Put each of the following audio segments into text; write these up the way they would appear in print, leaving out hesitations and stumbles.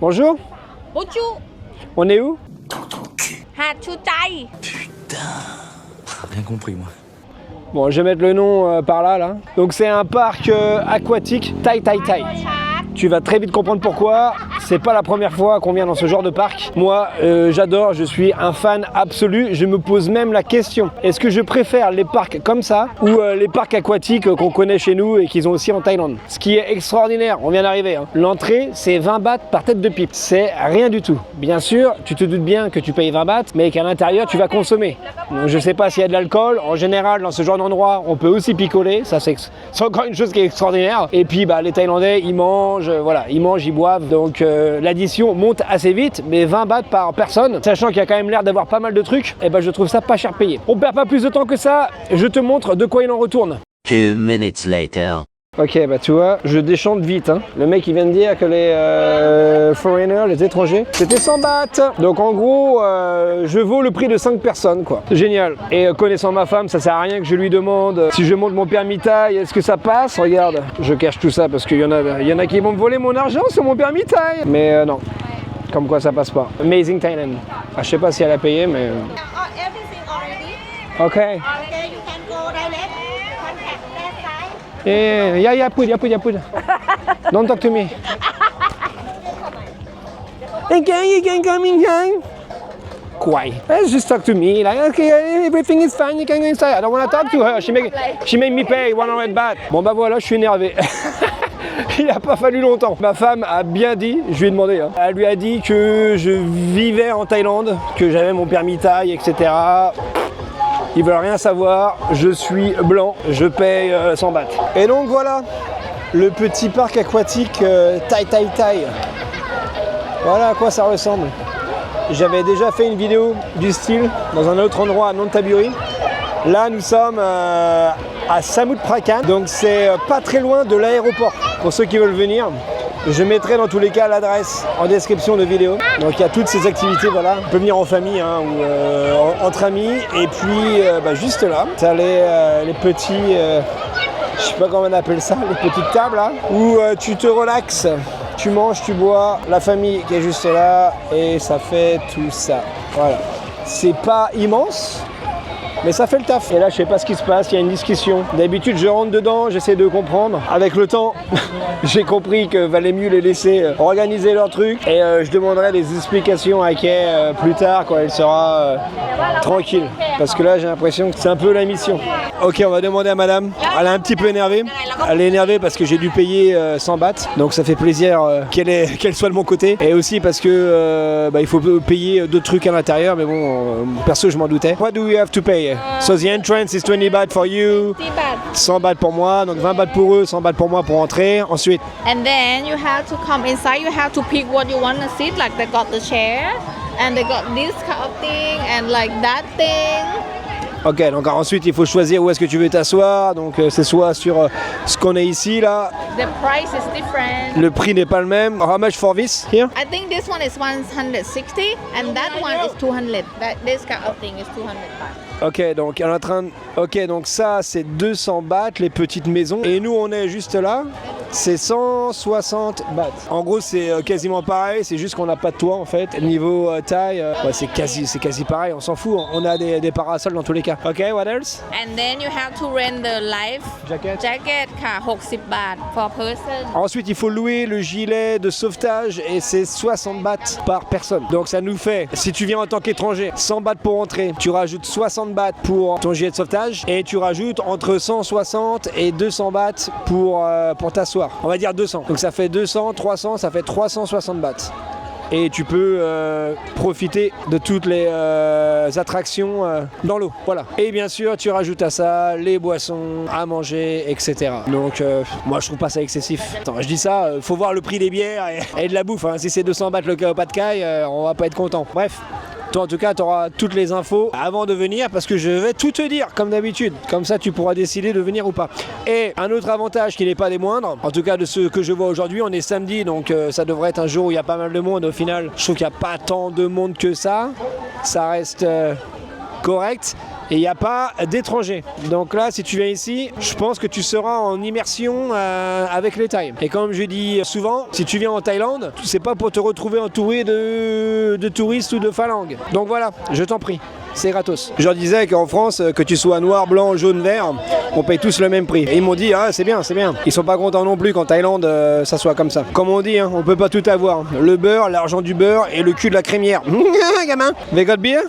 Bonjour. Bonjour. On est où? Hạt Chu Chai. Rien compris moi. Bon, je vais mettre le nom par là. Donc c'est un parc aquatique Tai Tai Tai. Tu vas très vite comprendre pourquoi. C'est pas la première fois qu'on vient dans ce genre de parc. Moi, j'adore, je suis un fan absolu. Je me pose même la question, est-ce que je préfère les parcs comme ça ou les parcs aquatiques qu'on connaît chez nous et qu'ils ont aussi en Thaïlande? Ce qui est extraordinaire, on vient d'arriver. L'entrée, c'est 20 bahts par tête de pipe. C'est rien du tout. Bien sûr, tu te doutes bien que tu payes 20 bahts, mais qu'à l'intérieur, tu vas consommer. Donc je sais pas s'il y a de l'alcool. En général, dans ce genre d'endroit, on peut aussi picoler. Ça, c'est encore une chose qui est extraordinaire. Et puis, les Thaïlandais, ils mangent, ils boivent. Donc, l'addition monte assez vite, mais 20 bahts par personne, sachant qu'il y a quand même l'air d'avoir pas mal de trucs, et je trouve ça pas cher payé. On perd pas plus de temps que ça, je te montre de quoi il en retourne. 2 minutes later. Ok, tu vois, je déchante vite. Le mec, il vient de dire que les foreigners, les étrangers, c'était 100 bahts. Donc en gros, je vaux le prix de 5 personnes, quoi. C'est génial. Et connaissant ma femme, ça sert à rien que je lui demande si je monte mon permis Thaï, est-ce que ça passe? Regarde, je cache tout ça parce qu'il y en a qui vont me voler mon argent sur mon permis Thaï. Mais non, comme quoi ça passe pas. Amazing Thailand. Je sais pas si elle a payé, mais... Everything already. Ok. Okay, you can go direct. Contact that side. Yeah, put. Don't talk to me. Okay, you can come in. Why? Let's just talk to me. Like, okay, everything is fine. You can go inside. I don't want to talk to her. She made me pay 100 baht. Bon voilà, je suis énervé. Il n'a pas fallu longtemps. Ma femme a bien dit, je lui ai demandé, elle lui a dit que je vivais en Thaïlande, que j'avais mon permis Thaï, etc. Ils veulent rien savoir, je suis blanc, je paye 100 bahts. Et donc voilà, le petit parc aquatique Tai Tai Tai. Voilà à quoi ça ressemble. J'avais déjà fait une vidéo du style dans un autre endroit à Nonthaburi. Là nous sommes à Samut Prakan, donc c'est pas très loin de l'aéroport. Pour ceux qui veulent venir, je mettrai dans tous les cas l'adresse en description de vidéo. Donc il y a toutes ces activités, voilà. On peut venir en famille ou entre amis. Et puis juste là, tu as les petits, je sais pas comment on appelle ça, les petites tables là, où tu te relaxes, tu manges, tu bois, la famille qui est juste là et ça fait tout ça. Voilà. C'est pas immense, mais ça fait le taf. Et là, je sais pas ce qui se passe, il y a une discussion. D'habitude, je rentre dedans, j'essaie de comprendre. Avec le temps, j'ai compris que valait mieux les laisser organiser leur truc. Et je demanderai des explications à Kay plus tard, quand elle sera tranquille. Parce que là, j'ai l'impression que c'est un peu la mission. Ok, on va demander à madame. Elle est un petit peu énervée. Elle est énervée parce que j'ai dû payer 100 bahts. Donc ça fait plaisir qu'elle soit de mon côté. Et aussi parce que il faut payer d'autres trucs à l'intérieur. Mais bon, perso, je m'en doutais. What do we have to pay? So the entrance is 20 baht for you, 100 bahts pour moi, donc 20 bahts pour eux, 100 bahts pour moi pour entrer. Ensuite, And then you have to come inside. You have to pick what you want to sit. Like they got the chair, and they got this kind of thing, and like that thing. ok, donc ensuite il faut choisir où est-ce que tu veux t'asseoir. Donc c'est soit sur ce qu'on est ici là. The price is different. Le prix n'est pas le même. How much for this here? I think this one is 160, and that one is 200. This kind of thing is 200 baht. Ok, donc elle est en train de... Ok, donc ça c'est 200 bahts, les petites maisons. Et nous on est juste là, c'est 160 bahts. En gros c'est quasiment pareil, c'est juste qu'on n'a pas de toit en fait. Niveau taille, c'est quasi pareil, on s'en fout. On a des parasols dans tous les cas. Ok, what else? And then you have to rent the life Jacket. jacket, 60 baht per person. Ensuite il faut louer le gilet de sauvetage et c'est 60 bahts par personne. Donc ça nous fait, si tu viens en tant qu'étranger, 100 bahts pour entrer, tu rajoutes 60 bahts pour ton gilet de sauvetage et tu rajoutes entre 160 et 200 bahts pour t'asseoir. On va dire 200. Donc ça fait 200, 300, ça fait 360 bahts. Et tu peux profiter de toutes les attractions dans l'eau. Voilà. Et bien sûr, tu rajoutes à ça les boissons, à manger, etc. Donc, moi, je trouve pas ça excessif. Attends, je dis ça, faut voir le prix des bières et de la bouffe. Si c'est 200 bahts le Kao Pad Kai, on va pas être content. Bref. Toi, en tout cas, tu auras toutes les infos avant de venir parce que je vais tout te dire, comme d'habitude. Comme ça, tu pourras décider de venir ou pas. Et un autre avantage qui n'est pas des moindres, en tout cas de ce que je vois aujourd'hui, on est samedi, donc ça devrait être un jour où il y a pas mal de monde. Au final, je trouve qu'il n'y a pas tant de monde que ça. Ça reste correct. et il n'y a pas d'étrangers. Donc là, si tu viens ici, je pense que tu seras en immersion avec les Thaïs. Et comme je dis souvent, si tu viens en Thaïlande, c'est pas pour te retrouver entouré de touristes ou de phalanges. Donc voilà, je t'en prie. C'est gratos. Je leur disais qu'en France, que tu sois noir, blanc, jaune, vert, on paye tous le même prix. Et ils m'ont dit, ah c'est bien, c'est bien. Ils sont pas contents non plus qu'en Thaïlande, ça soit comme ça. Comme on dit, hein, on peut pas tout avoir. Le beurre, l'argent du beurre et le cul de la crémière. Gamin, they got beer?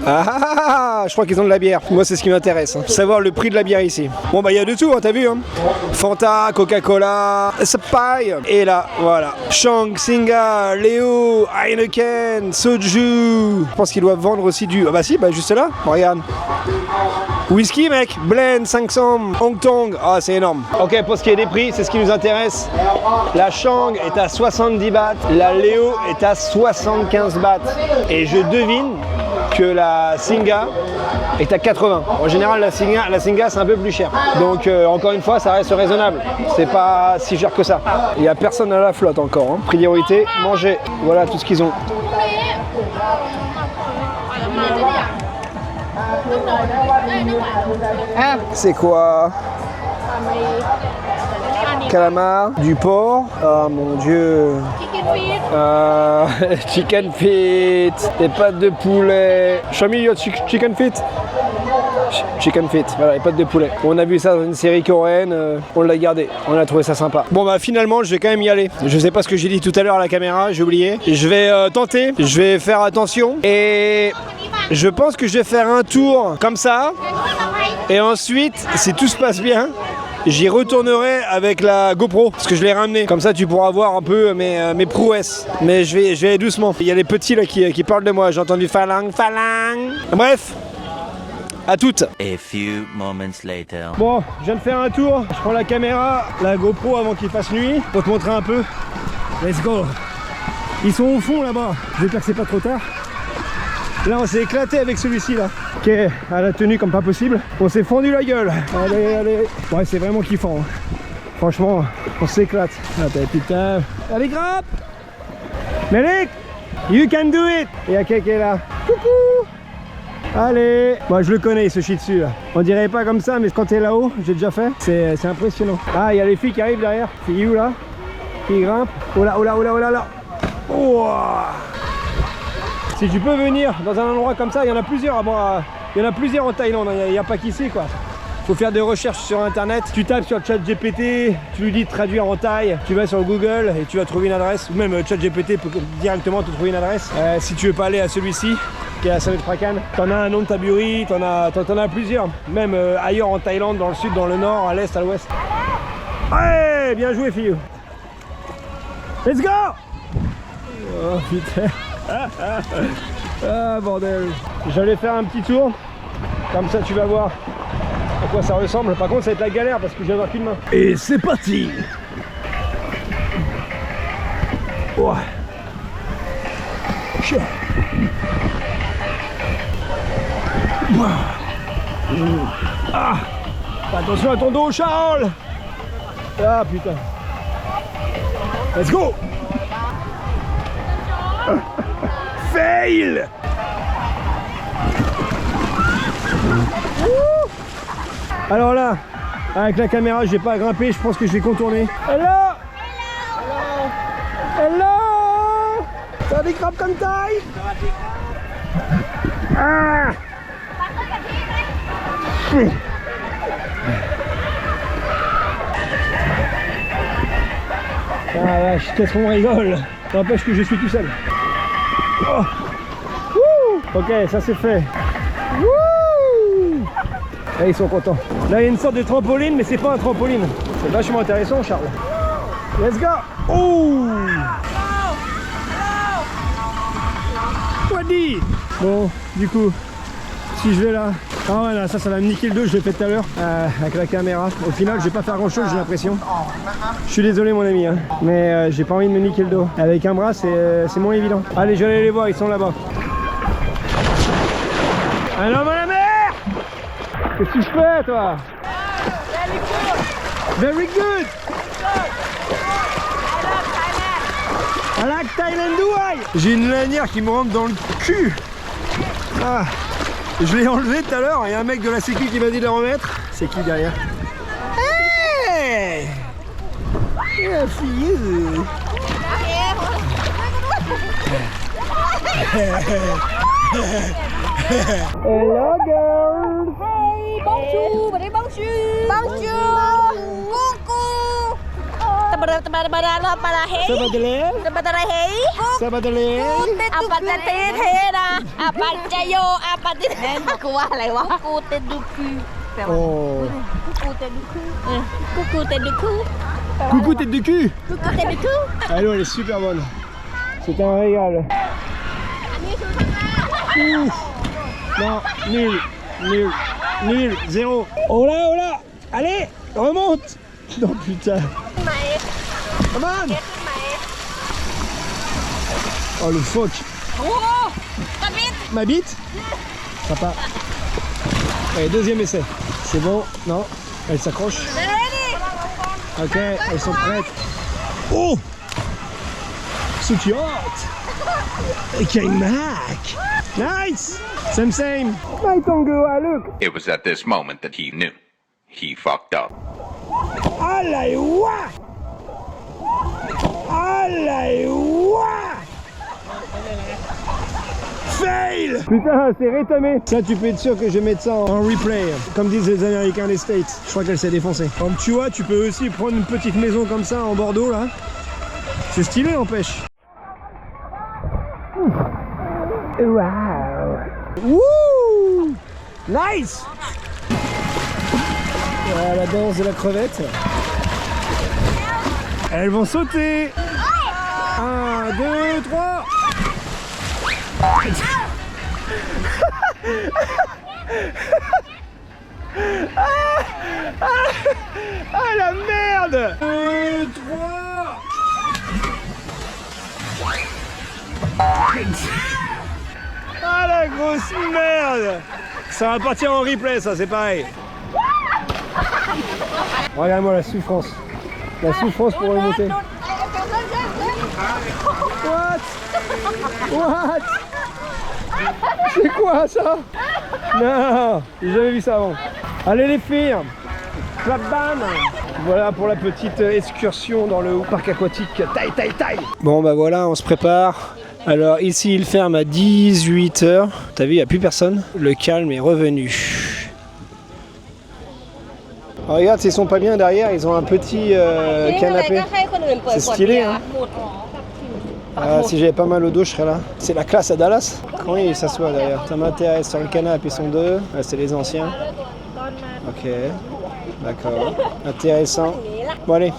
Ah, je crois qu'ils ont de la bière. Moi, c'est ce qui m'intéresse. Hein. Savoir le prix de la bière ici. Bon, bah, il y a de tout, hein, t'as vu. Hein. Fanta, Coca-Cola, Sprite. Et là, voilà. Chang, Singa, Léo, Heineken, Soju. Je pense qu'ils doivent vendre aussi du... Ah bah si, bah juste là. Regarde. Whisky, mec. Blend, 500. Hong Tong. Ah, c'est énorme. Ok, pour ce qui est des prix, c'est ce qui nous intéresse. La Chang est à 70 bahts. La Léo est à 75 bahts. Et je devine que la Singa est à 80. En général, la Singa c'est un peu plus cher. Donc encore une fois, ça reste raisonnable. C'est pas si cher que ça. Il n'y a personne à la flotte encore. Hein. Priorité, manger. Voilà tout ce qu'ils ont. C'est quoi? Calamar, du porc. Ah mon dieu. Chicken feet, des pâtes de poulet. Show me your chicken feet. Chicken feet, voilà, les pâtes de poulet. On a vu ça dans une série coréenne, on l'a gardé, on a trouvé ça sympa. Bon bah finalement je vais quand même y aller. Je sais pas ce que j'ai dit tout à l'heure à la caméra, j'ai oublié. Je vais tenter, je vais faire attention et je pense que je vais faire un tour comme ça. Et ensuite, si tout se passe bien, j'y retournerai avec la GoPro, parce que je l'ai ramené. Comme ça, tu pourras voir un peu mes prouesses. Mais je vais aller doucement. Il y a les petits là qui parlent de moi. J'ai entendu phalang. Bref, à toutes. A few moments later. Bon, je viens de faire un tour. Je prends la caméra, la GoPro avant qu'il fasse nuit, pour te montrer un peu. Let's go. Ils sont au fond là-bas. J'espère que c'est pas trop tard. Là, on s'est éclaté avec celui-ci là, qui est à la tenue comme pas possible. On s'est fondu la gueule. Allez, allez. Ouais, c'est vraiment kiffant. Hein. Franchement, on s'éclate. Attends, putain. Allez, grappe. Melik, you can do it. Et y'a quelqu'un qui est là. Coucou. Allez. Moi, je le connais, il se chie dessus là. On dirait pas comme ça, mais quand t'es là-haut, j'ai déjà fait. C'est impressionnant. Ah, il y a les filles qui arrivent derrière. Filles où là? Qui grimpent. Oh là, oh là, oh là, oh là là. Oh. Si tu peux venir dans un endroit comme ça, il y en a plusieurs. Il y en a plusieurs en Thaïlande, il n'y a pas qu'ici quoi. Faut faire des recherches sur internet, tu tapes sur ChatGPT, tu lui dis de traduire en thaï, tu vas sur Google et tu vas trouver une adresse, ou même ChatGPT peut directement te trouver une adresse. Si tu veux pas aller à celui-ci, qui est à Samut Prakan, t'en as un nom de Taburi, t'en as plusieurs, même ailleurs en Thaïlande, dans le sud, dans le nord, à l'est, à l'ouest. Ouais, bien joué fille. Let's go. Oh putain. Ah bordel. J'allais faire un petit tour, comme ça tu vas voir à quoi ça ressemble. Par contre ça va être la galère parce que je vais avoir qu'une main. Et c'est parti. Ouais. Ah. Attention à ton dos Charles. Ah putain. Let's go. Fail. Alors là, avec la caméra, je vais pas grimper, je pense que je vais contourner. Hello. Hello. T'as des crabes comme taille. Ah. Ah vache, qu'est-ce qu'on rigole. N'empêche que je suis tout seul. Oh. Ok, ça c'est fait. Là ils sont contents. Là il y a une sorte de trampoline, mais c'est pas un trampoline. C'est vachement intéressant Charles. Let's go. Oh. Wadi. Bon, du coup, si je vais là. Ah voilà, ça va me niquer le dos, je l'ai fait tout à l'heure avec la caméra. Au final, je vais pas faire grand chose, j'ai l'impression. Je suis désolé mon ami, hein, mais j'ai pas envie de me niquer le dos. Avec un bras, c'est moins évident. Allez, je vais aller les voir, ils sont là-bas. Un homme à la mer. Qu'est-ce que tu fais, toi? Very good. I like Thailand. J'ai une lanière qui me rentre dans le cul. Ah. Je l'ai enlevé tout à l'heure, il y a un mec de la sécu qui m'a dit de le remettre. C'est qui derrière? Hey! Yeah, for you. Hello girl. Hey, bonjour, bonjour. Bonjour. Coucou. Ça va de l'air? Ça va de l'air? อาปัตตะเทเทนะอาปัจจโยอาปัตติเทนกูว่าอะไรวะกูเตนดูคือแปลว่า Oh. กูเตนดูคือกูเตนดูคือ Coucou tête de cul. กูเตนดูคือ Allô, elle est super bonne. C'est un régal. อันนี้คือข้างหน้า Ouf. Non, nul, nul, nul, zéro. Oh là, oh là. Allez, remonte. Non putain. ไหน Come on. ไหน Oh le phoque. โอ้กระบิด Ma bite. Sympa. Allez, deuxième essai. C'est bon? Non. Elle s'accroche. เรดี้ Ok, elles sont prêtes. Oh! So cute! K-Mac! Nice! Same, same. Night Tango, look! It was at this moment that he knew. He fucked up. Allez, ouah! Allez, ouah! Fail! Putain, c'est rétamé. Ça, tu peux être sûr que je vais mettre ça en replay. Comme disent les Américains des States. Je crois qu'elle s'est défoncée. Comme tu vois, tu peux aussi prendre une petite maison comme ça en Bordeaux, là. C'est stylé, n'empêche. Wow! Wouh! Nice! Voilà la danse de la crevette. Elles vont sauter. 1, 2, 3. Ah la merde! 2, 3. Ah la grosse merde! Ça va partir en replay, ça, c'est pareil. Regarde-moi la souffrance. La souffrance pour remonter. What? What? C'est quoi ça? Non, j'ai jamais vu ça avant. Allez les filles, clap bam. Voilà pour la petite excursion dans le parc aquatique. Taille, taille, taille. Bon bah voilà, on se prépare. Alors ici il ferme à 18h. T'as vu, il n'y a plus personne. Le calme est revenu. Oh, regarde, s'ils sont pas bien derrière, ils ont un petit canapé. C'est stylé, hein. Ah, si j'avais pas mal au dos, je serais là. C'est la classe à Dallas. Comment ils s'assoient derrière? Ça m'intéresse. Sur le canapé, ils sont deux. Ah, c'est les anciens. Ok, d'accord. Intéressant. Bon allez,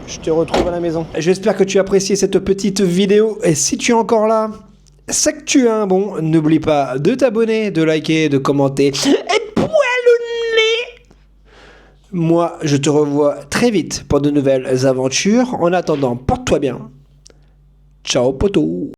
je te retrouve à la maison. J'espère que tu as apprécié cette petite vidéo. Et si tu es encore là, c'est que tu es un bon. N'oublie pas de t'abonner, de liker, de commenter. Et poil au nez. Moi, je te revois très vite pour de nouvelles aventures. En attendant, porte-toi bien. Ciao poto.